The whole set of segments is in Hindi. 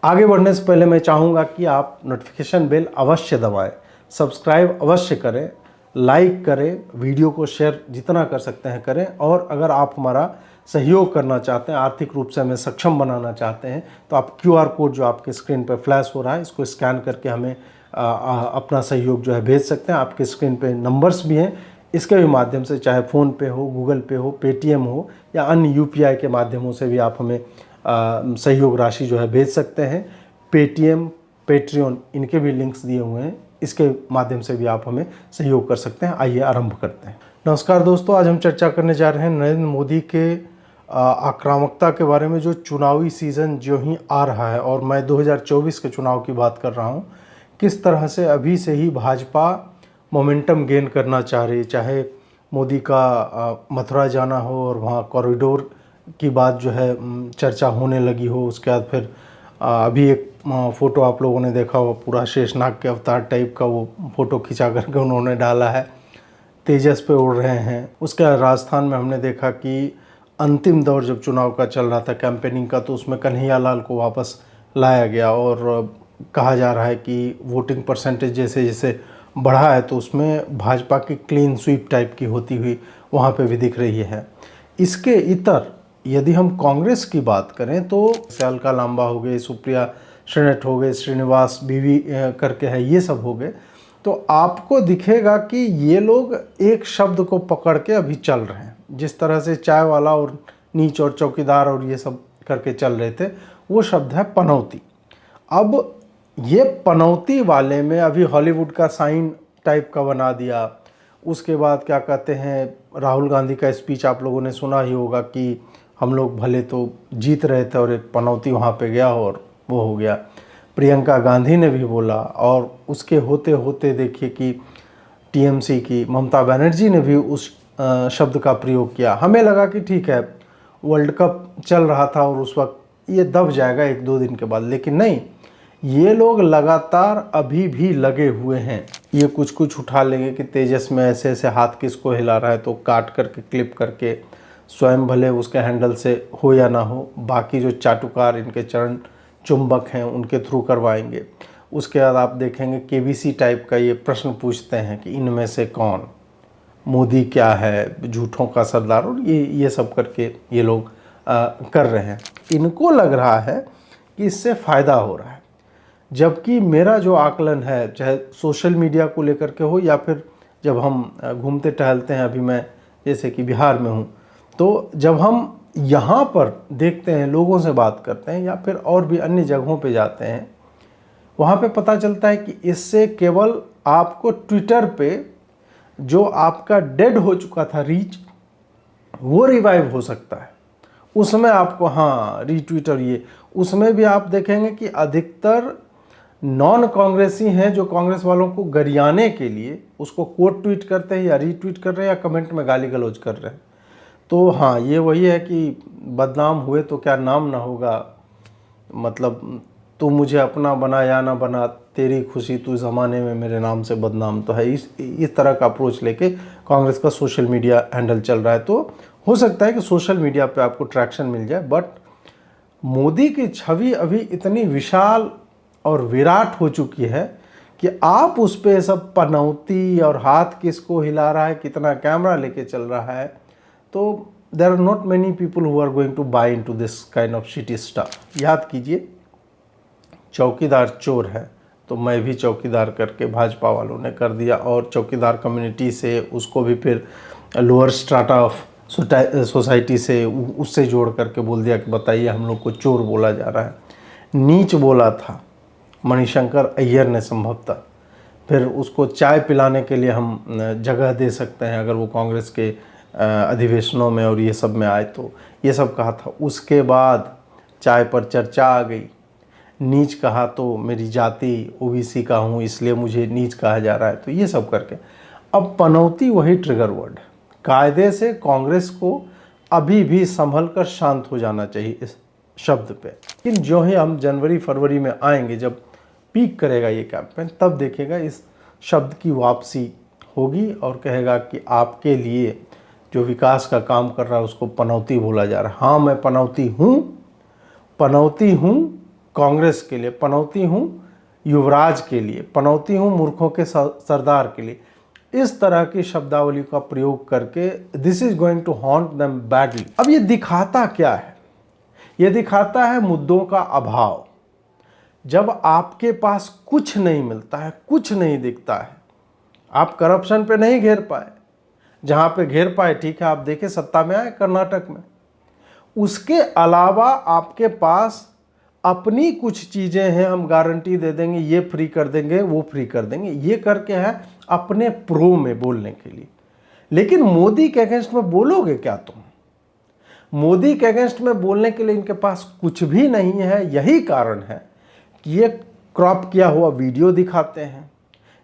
आगे बढ़ने से पहले मैं चाहूँगा कि आप नोटिफिकेशन बेल अवश्य दबाएं, सब्सक्राइब अवश्य करें, लाइक करें, वीडियो को शेयर जितना कर सकते हैं करें। और अगर आप हमारा सहयोग करना चाहते हैं, आर्थिक रूप से हमें सक्षम बनाना चाहते हैं, तो आप QR कोड जो आपके स्क्रीन पर फ्लैश हो रहा है इसको स्कैन करके हमें अपना सहयोग जो है भेज सकते हैं। आपके स्क्रीन पे नंबर्स भी हैं, इसके भी माध्यम से चाहे फ़ोन पे हो, गूगल पे हो, पेटीएम हो या अन्य UPI के माध्यमों से भी आप हमें सहयोग राशि जो है भेज सकते हैं। पेटीएम, पेट्रियन इनके भी लिंक्स दिए हुए हैं, इसके माध्यम से भी आप हमें सहयोग कर सकते हैं। आइए आरंभ करते हैं। नमस्कार दोस्तों, आज हम चर्चा करने जा रहे हैं नरेंद्र मोदी के आक्रामकता के बारे में। जो चुनावी सीज़न जो ही आ रहा है और मैं 2024 के चुनाव की बात कर रहा हूँ, किस तरह से अभी से ही भाजपा मोमेंटम गेन करना चाह रही है। चाहे मोदी का मथुरा जाना हो और वहाँ कॉरिडोर की बात जो है चर्चा होने लगी हो, उसके बाद फिर अभी एक फ़ोटो आप लोगों ने देखा हो, पूरा शेषनाग के अवतार टाइप का वो फ़ोटो खिंचा करके उन्होंने डाला है, तेजस पे उड़ रहे हैं। उसके बाद राजस्थान में हमने देखा कि अंतिम दौर जब चुनाव का चल रहा था कैंपेनिंग का, तो उसमें कन्हैया लाल को वापस लाया गया और कहा जा रहा है कि वोटिंग परसेंटेज जैसे जैसे बढ़ा है तो उसमें भाजपा की क्लीन स्वीप टाइप की होती हुई वहाँ पे भी दिख रही है। इसके इतर यदि हम कांग्रेस की बात करें तो अलका लांबा हो गए, सुप्रिया श्रीनेट हो गए, श्रीनिवास बीवी करके है, ये सब हो गए, तो आपको दिखेगा कि ये लोग एक शब्द को पकड़ के अभी चल रहे हैं। जिस तरह से चाय वाला और नीच और चौकीदार और ये सब करके चल रहे थे, वो शब्द है पनौती। अब ये पनौती वाले में अभी हॉलीवुड का साइन टाइप का बना दिया। उसके बाद क्या कहते हैं, राहुल गांधी का स्पीच आप लोगों ने सुना ही होगा कि हम लोग भले तो जीत रहे थे और एक पनौती वहाँ पे गया और वो हो गया। प्रियंका गांधी ने भी बोला और उसके होते होते देखिए कि TMC की ममता बनर्जी ने भी उस शब्द का प्रयोग किया। हमें लगा कि ठीक है, वर्ल्ड कप चल रहा था और उस वक्त ये दब जाएगा 1-2 दिन के बाद, लेकिन नहीं, ये लोग लगातार अभी भी लगे हुए हैं। ये कुछ कुछ उठा लेंगे कि तेजस में ऐसे ऐसे हाथ किसको हिला रहा है तो काट करके क्लिप करके स्वयं भले उसके हैंडल से हो या ना हो, बाकी जो चाटुकार इनके चरण चुंबक हैं उनके थ्रू करवाएंगे। उसके बाद आप देखेंगे KBC टाइप का ये प्रश्न पूछते हैं कि इनमें से कौन, मोदी क्या है, झूठों का सरदार, और ये सब करके ये लोग कर रहे हैं। इनको लग रहा है कि इससे फ़ायदा हो रहा है, जबकि मेरा जो आकलन है, चाहे सोशल मीडिया को लेकर के हो या फिर जब हम घूमते टहलते हैं, अभी मैं जैसे कि बिहार में हूँ, तो जब हम यहाँ पर देखते हैं, लोगों से बात करते हैं या फिर और भी अन्य जगहों पे जाते हैं, वहाँ पे पता चलता है कि इससे केवल आपको ट्विटर पे जो आपका डेड हो चुका था रीच, वो रिवाइव हो सकता है। उसमें आपको रीट्वीट और ये, उसमें भी आप देखेंगे कि अधिकतर नॉन कांग्रेसी हैं जो कांग्रेस वालों को गरियाने के लिए उसको कोट ट्वीट करते हैं या रीट्वीट कर रहे हैं या कमेंट में गाली गलौज कर रहे हैं। तो ये वही है कि बदनाम हुए तो क्या नाम ना होगा, मतलब तू मुझे अपना बना या ना बना, तेरी खुशी तू ज़माने में मेरे नाम से बदनाम तो है। इस तरह का अप्रोच लेके कांग्रेस का सोशल मीडिया हैंडल चल रहा है। तो हो सकता है कि सोशल मीडिया पे आपको ट्रैक्शन मिल जाए, बट मोदी की छवि अभी इतनी विशाल और विराट हो चुकी है कि आप उस पर सब पनौती और हाथ किसको हिला रहा है, कितना कैमरा लेके चल रहा है, तो there are not many people who are going to buy into this kind of shitty stuff. याद कीजिए, चौकीदार चोर है तो मैं भी चौकीदार करके भाजपा वालों ने कर दिया, और चौकीदार कम्युनिटी से उसको भी फिर लोअर स्ट्राटा ऑफ सोसाइटी से उससे जोड़ करके बोल दिया कि बताइए हम लोग को चोर बोला जा रहा है। नीच बोला था मणिशंकर अय्यर ने संभवतः, फिर उसको चाय पिलाने के लिए हम जगह दे सकते हैं अगर वो कांग्रेस के अधिवेशनों में और ये सब में आए, तो ये सब कहा था। उसके बाद चाय पर चर्चा आ गई, नीच कहा तो मेरी जाति OBC का हूँ इसलिए मुझे नीच कहा जा रहा है, तो ये सब करके अब पनौती वही ट्रिगर वर्ड। कायदे से कांग्रेस को अभी भी संभल कर शांत हो जाना चाहिए इस शब्द पे, लेकिन जो ही हम जनवरी फरवरी में आएंगे, जब पीक करेगा ये कैंपेन, तब देखेगा इस शब्द की वापसी होगी और कहेगा कि आपके लिए जो विकास का काम कर रहा है उसको पनौती बोला जा रहा है। हाँ, मैं पनौती हूँ कांग्रेस के लिए, पनौती हूँ युवराज के लिए, पनौती हूँ मूर्खों के सरदार के लिए, इस तरह की शब्दावली का प्रयोग करके this is going to haunt them badly. अब ये दिखाता क्या है? ये दिखाता है मुद्दों का अभाव। जब आपके पास कुछ नहीं मिलता है, कुछ नहीं दिखता है, आप करप्शन पे नहीं घेर पाए, जहाँ पे घेर पाए ठीक है, आप देखें सत्ता में आए कर्नाटक में, उसके अलावा आपके पास अपनी कुछ चीज़ें हैं, हम गारंटी दे देंगे, ये फ्री कर देंगे, वो फ्री कर देंगे, ये करके है अपने प्रो में बोलने के लिए। लेकिन मोदी के अगेंस्ट में बोलोगे क्या तुम? मोदी के अगेंस्ट में बोलने के लिए इनके पास कुछ भी नहीं है। यही कारण है कि ये क्रॉप किया हुआ वीडियो दिखाते हैं,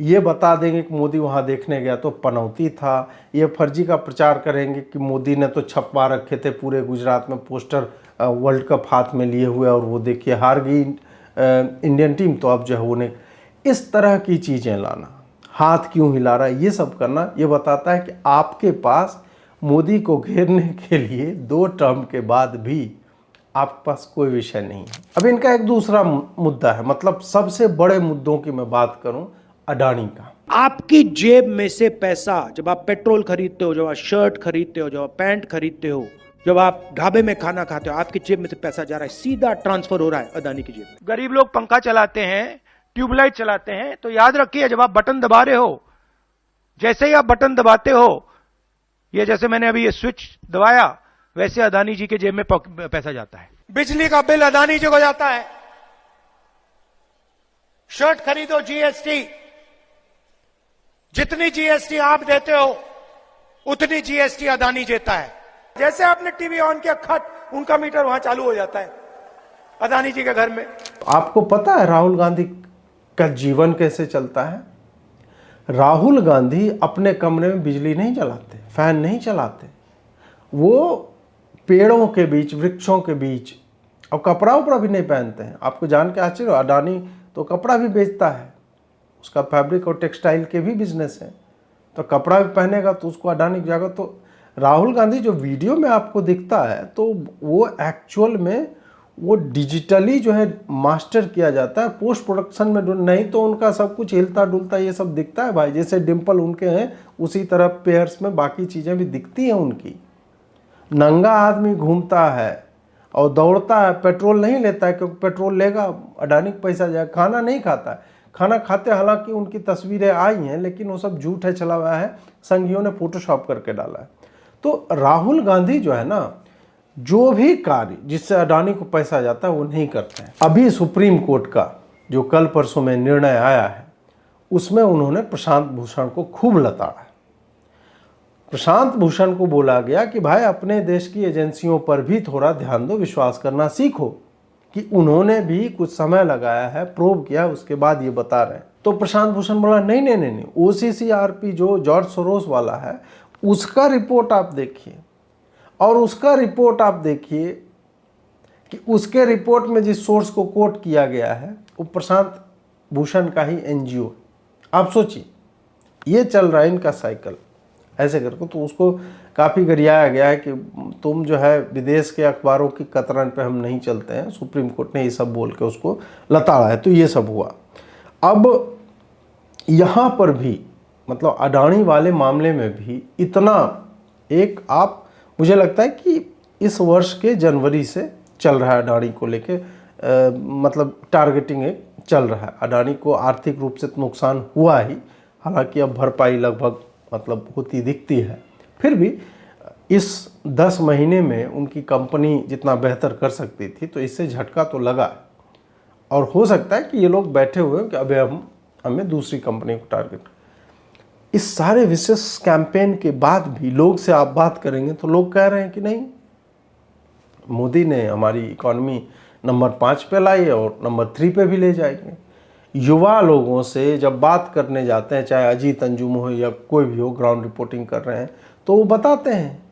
ये बता देंगे कि मोदी वहाँ देखने गया तो पनौती था, ये फर्जी का प्रचार करेंगे कि मोदी ने तो छपवा रखे थे पूरे गुजरात में पोस्टर वर्ल्ड कप हाथ में लिए हुए, और वो देखिए हार गई इंडियन टीम, तो अब जो है उन्हें इस तरह की चीज़ें लाना, हाथ क्यों हिला रहा है, ये सब करना, ये बताता है कि आपके पास मोदी को घेरने के लिए 2 टर्म के बाद भी आपके पास कोई विषय नहीं है। अब इनका एक दूसरा मुद्दा है, मतलब सबसे बड़े मुद्दों की मैं बात करूं, अडानी का। आपकी जेब में से पैसा, जब आप पेट्रोल खरीदते हो, जब आप शर्ट खरीदते हो, जब आप पैंट खरीदते हो, जब आप ढाबे में खाना खाते हो, आपकी जेब में से पैसा जा रहा है, सीधा ट्रांसफर हो रहा है अदानी की जेब। गरीब लोग पंखा चलाते हैं, ट्यूबलाइट चलाते हैं, तो याद रखिए जब आप बटन दबा रहे हो, जैसे ही आप बटन दबाते हो, ये जैसे मैंने अभी ये स्विच दबाया, वैसे अदानी जी के जेब में पैसा जाता है। बिजली का बिल अदानी जी को जाता है। शर्ट खरीदो जीएसटी, जितनी जीएसटी आप देते हो उतनी जीएसटी अदानी देता है। जैसे आपने टीवी ऑन किया, खट, उनका मीटर वहां चालू हो जाता है अदानी जी के घर में। आपको पता है राहुल गांधी का जीवन कैसे चलता है? राहुल गांधी अपने कमरे में बिजली नहीं जलाते, फैन नहीं चलाते, वो पेड़ों के बीच, वृक्षों के बीच, और कपड़ा उपड़ा भी नहीं पहनते हैं। आपको जान के आश्चर्य, अडानी तो कपड़ा भी बेचता है, उसका फैब्रिक और टेक्सटाइल के भी बिजनेस है, तो कपड़ा भी पहनेगा तो उसको अडानी की जगह। तो राहुल गांधी जो वीडियो में आपको दिखता है, तो वो एक्चुअल में वो डिजिटली जो है मास्टर किया जाता है, पोस्ट प्रोडक्शन में नहीं तो उनका सब कुछ हिलता डुलता ये सब दिखता है भाई, जैसे डिम्पल उनके हैं उसी तरह पेयर्स में बाकी चीज़ें भी दिखती हैं उनकी। नंगा आदमी घूमता है और दौड़ता है, पेट्रोल नहीं लेता है, क्योंकि पेट्रोल लेगा अडानी को पैसा जाएगा। खाना नहीं खाता है, खाना खाते हालांकि उनकी तस्वीरें आई हैं, लेकिन वो सब झूठ है, चला हुआ है, संघियों ने फोटोशॉप करके डाला है। तो राहुल गांधी जो है ना, जो भी कार्य जिससे अडानी को पैसा जाता है वो नहीं करते हैं। अभी सुप्रीम कोर्ट का जो कल परसों में निर्णय आया है, उसमें उन्होंने प्रशांत भूषण को खूब लताड़ा है। प्रशांत भूषण को बोला गया कि भाई अपने देश की एजेंसियों पर भी थोड़ा ध्यान दो, विश्वास करना सीखो, कि उन्होंने भी कुछ समय लगाया है, प्रोब किया, उसके बाद ये बता रहे हैं। तो प्रशांत भूषण बोला नहीं नहीं नहीं नहीं, OCCRP जो जॉर्ज सोरोस वाला है, उसका रिपोर्ट आप देखिए, और उसका रिपोर्ट आप देखिए कि उसके रिपोर्ट में जिस सोर्स को कोट किया गया है वो प्रशांत भूषण का ही NGO। आप सोचिए, ये चल रहा है इनका साइकिल ऐसे करके। तो उसको काफ़ी गरियाया गया है कि तुम जो है विदेश के अखबारों की कतरन पे हम नहीं चलते हैं। सुप्रीम कोर्ट ने ये सब बोल के उसको लताड़ा है। तो ये सब हुआ। अब यहाँ पर भी मतलब अडानी वाले मामले में भी इतना एक आप, मुझे लगता है कि इस वर्ष के जनवरी से चल रहा है अडानी को लेके, मतलब टारगेटिंग एक चल रहा है। अडानी को आर्थिक रूप से तो नुकसान हुआ ही, हालांकि अब भरपाई लगभग मतलब होती दिखती है, फिर भी इस 10 महीने में उनकी कंपनी जितना बेहतर कर सकती थी, तो इससे झटका तो लगा। और हो सकता है कि ये लोग बैठे हुए हैं कि अबे हमें दूसरी कंपनी को टारगेट। इस सारे विशेष कैंपेन के बाद भी लोग से आप बात करेंगे तो लोग कह रहे हैं कि नहीं, मोदी ने हमारी इकॉनमी नंबर 5 पे लाई और नंबर 3 पे भी ले जाएंगे। युवा लोगों से जब बात करने जाते हैं, चाहे अजीत अंजुम हो या कोई भी हो, ग्राउंड रिपोर्टिंग कर रहे हैं, तो वो बताते हैं।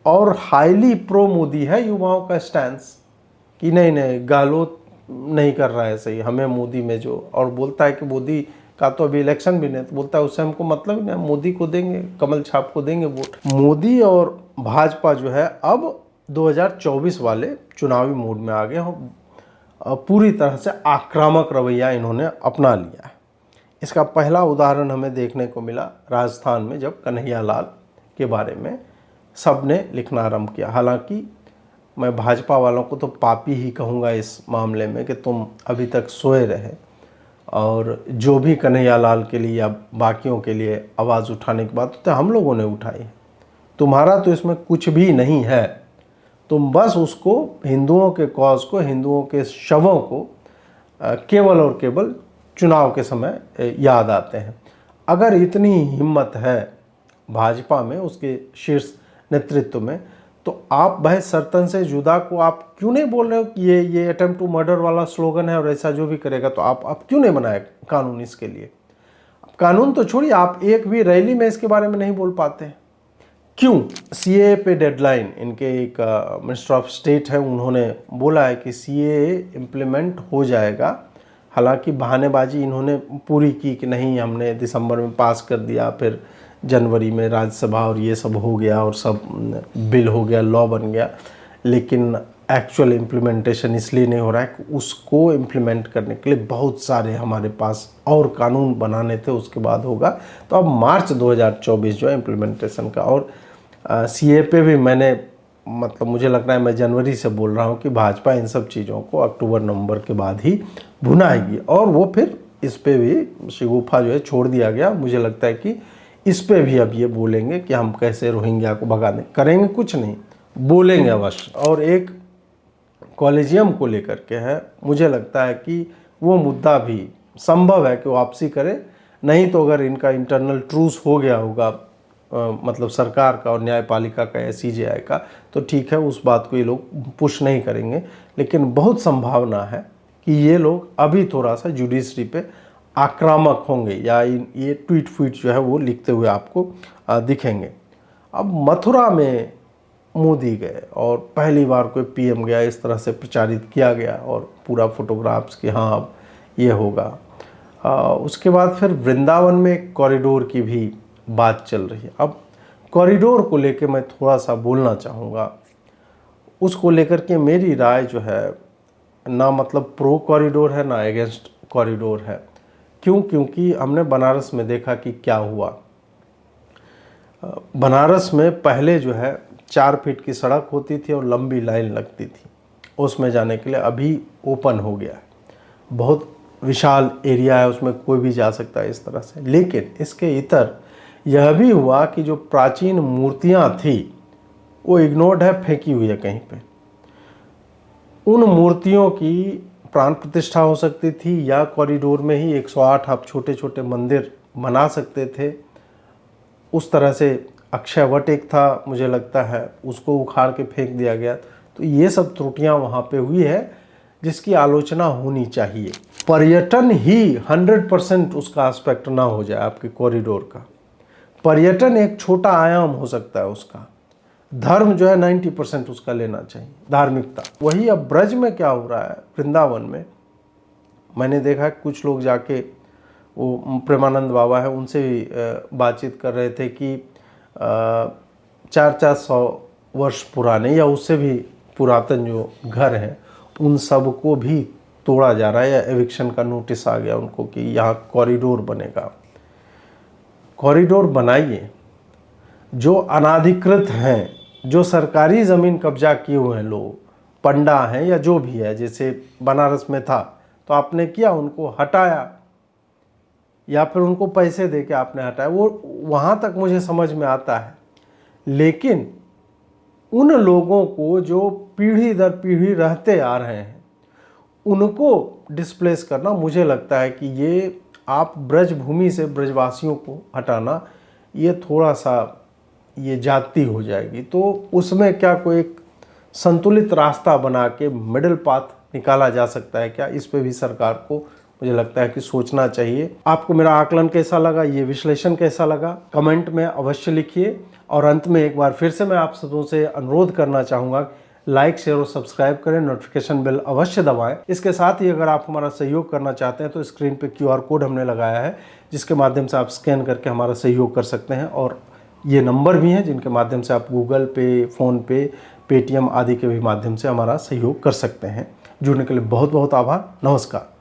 और हाईली प्रो मोदी है युवाओं का स्टैंस कि नहीं नहीं, गहलोत नहीं कर रहा है सही, हमें मोदी में जो, और बोलता है कि मोदी का तो अभी इलेक्शन भी नहीं, तो बोलता है उससे हमको मतलब नहीं, मोदी को देंगे, कमल छाप को देंगे वोट। मोदी और भाजपा जो है अब 2024 वाले चुनावी मूड में आ गए हो। पूरी तरह से आक्रामक रवैया इन्होंने अपना लिया है। इसका पहला उदाहरण हमें देखने को मिला राजस्थान में, जब कन्हैया लाल के बारे में सब ने लिखना आरंभ किया। हालांकि मैं भाजपा वालों को तो पापी ही कहूँगा इस मामले में कि तुम अभी तक सोए रहे और जो भी कन्हैया लाल के लिए या बाकियों के लिए आवाज़ उठाने की बात तो हम लोगों ने उठाई है। तुम्हारा तो इसमें कुछ भी नहीं है, तुम बस उसको हिंदुओं के कॉज को, हिंदुओं के शवों को केवल और केवल चुनाव के समय याद आते हैं। अगर इतनी हिम्मत है भाजपा में, उसके शीर्ष नेतृत्व में, तो आप भाई सर्तन से जुदा को आप क्यों नहीं बोल रहे हो कि ये अटेम्प्ट टू मर्डर वाला स्लोगन है और ऐसा जो भी करेगा तो आप क्यों नहीं बनाए कानून इसके लिए? कानून तो छोड़िए, आप एक भी रैली में इसके बारे में नहीं बोल पाते। क्यों? सीए पे डेडलाइन, इनके एक मिनिस्टर ऑफ स्टेट है, उन्होंने बोला है कि सीए इम्प्लीमेंट हो जाएगा। हालांकि बहानेबाजी इन्होंने पूरी की कि नहीं हमने दिसंबर में पास कर दिया, फिर जनवरी में राज्यसभा और ये सब हो गया और सब बिल हो गया, लॉ बन गया, लेकिन एक्चुअल इम्प्लीमेंटेशन इसलिए नहीं हो रहा है कि उसको इम्प्लीमेंट करने के लिए बहुत सारे हमारे पास और कानून बनाने थे, उसके बाद होगा। तो अब मार्च 2024 जो है इम्प्लीमेंटेशन का, और सीए पे भी मैंने मतलब मुझे लग रहा है मैं जनवरी से बोल रहा हूँ कि भाजपा इन सब चीज़ों को अक्टूबर नवंबर के बाद ही भुनाएगी, और वो फिर इस पे भी शगुफा जो है छोड़ दिया गया। मुझे लगता है कि इस पे भी अब ये बोलेंगे कि हम कैसे रोहिंग्या को भगा दें। करेंगे कुछ नहीं, बोलेंगे अवश्य। और एक कॉलेजियम को लेकर के है, मुझे लगता है कि वो मुद्दा भी संभव है कि वापसी करे, नहीं तो अगर इनका इंटरनल ट्रूस हो गया होगा मतलब सरकार का और न्यायपालिका का या सीजेआई का, तो ठीक है, उस बात को ये लोग पुश नहीं करेंगे। लेकिन बहुत संभावना है कि ये लोग अभी थोड़ा सा जुडिशरी पे आक्रामक होंगे या ये ट्वीट फीट जो है वो लिखते हुए आपको दिखेंगे। अब मथुरा में मोदी गए और पहली बार कोई पीएम गया, इस तरह से प्रचारित किया गया और पूरा फोटोग्राफ्स कि हाँ अब ये होगा। उसके बाद फिर वृंदावन में एक कॉरिडोर की भी बात चल रही है। अब कॉरिडोर को लेकर मैं थोड़ा सा बोलना चाहूँगा। उसको लेकर के मेरी राय जो है ना मतलब प्रो कॉरिडोर है ना अगेंस्ट कॉरिडोर है। क्यों? क्योंकि हमने बनारस में देखा कि क्या हुआ। बनारस में पहले जो है 4 फीट की सड़क होती थी और लंबी लाइन लगती थी उसमें जाने के लिए। अभी ओपन हो गया है, बहुत विशाल एरिया है, उसमें कोई भी जा सकता है इस तरह से। लेकिन इसके इतर यह भी हुआ कि जो प्राचीन मूर्तियां थी वो इग्नोर्ड है, फेंकी हुई है कहीं पे। उन मूर्तियों की प्राण प्रतिष्ठा हो सकती थी या कॉरिडोर में ही 108 आप छोटे छोटे मंदिर बना सकते थे। उस तरह से अक्षय वट एक था, मुझे लगता है उसको उखाड़ के फेंक दिया गया। तो ये सब त्रुटियां वहाँ पे हुई है जिसकी आलोचना होनी चाहिए। पर्यटन ही 100% उसका एस्पेक्ट ना हो जाए आपके कॉरिडोर का। पर्यटन एक छोटा आयाम हो सकता है उसका, धर्म जो है 90% उसका लेना चाहिए, धार्मिकता। वही अब ब्रज में क्या हो रहा है, वृंदावन में मैंने देखा कुछ लोग जाके, वो प्रेमानंद बाबा है, उनसे भी बातचीत कर रहे थे कि 400 वर्ष पुराने या उससे भी पुरातन जो घर हैं उन सब को भी तोड़ा जा रहा है, या एविक्शन का नोटिस आ गया उनको कि यहाँ कॉरिडोर बनेगा। कॉरिडोर बनाइए। जो अनाधिकृत हैं, जो सरकारी ज़मीन कब्जा किए हुए हैं लोग, पंडा हैं या जो भी है, जैसे बनारस में था तो आपने किया, उनको हटाया या फिर उनको पैसे दे के आपने हटाया, वो वहाँ तक मुझे समझ में आता है। लेकिन उन लोगों को जो पीढ़ी दर पीढ़ी रहते आ रहे हैं उनको डिस्प्लेस करना, मुझे लगता है कि ये आप ब्रज भूमि से ब्रजवासियों को हटाना, ये थोड़ा सा ये जाति हो जाएगी। तो उसमें क्या कोई एक संतुलित रास्ता बना के मिडिल पाथ निकाला जा सकता है क्या? इस पे भी सरकार को मुझे लगता है कि सोचना चाहिए। आपको मेरा आकलन कैसा लगा, ये विश्लेषण कैसा लगा, कमेंट में अवश्य लिखिए। और अंत में एक बार फिर से मैं आप सबों से अनुरोध करना चाहूँगा, लाइक शेयर और सब्सक्राइब करें, नोटिफिकेशन बेल अवश्य दबाएं। इसके साथ ही अगर आप हमारा सहयोग करना चाहते हैं तो स्क्रीन पे QR कोड हमने लगाया है, जिसके माध्यम से आप स्कैन करके हमारा सहयोग कर सकते हैं। और ये नंबर भी हैं जिनके माध्यम से आप गूगल पे, फ़ोन पे, पेटीएम आदि के भी माध्यम से हमारा सहयोग कर सकते हैं। जुड़ने के लिए बहुत बहुत आभार। नमस्कार।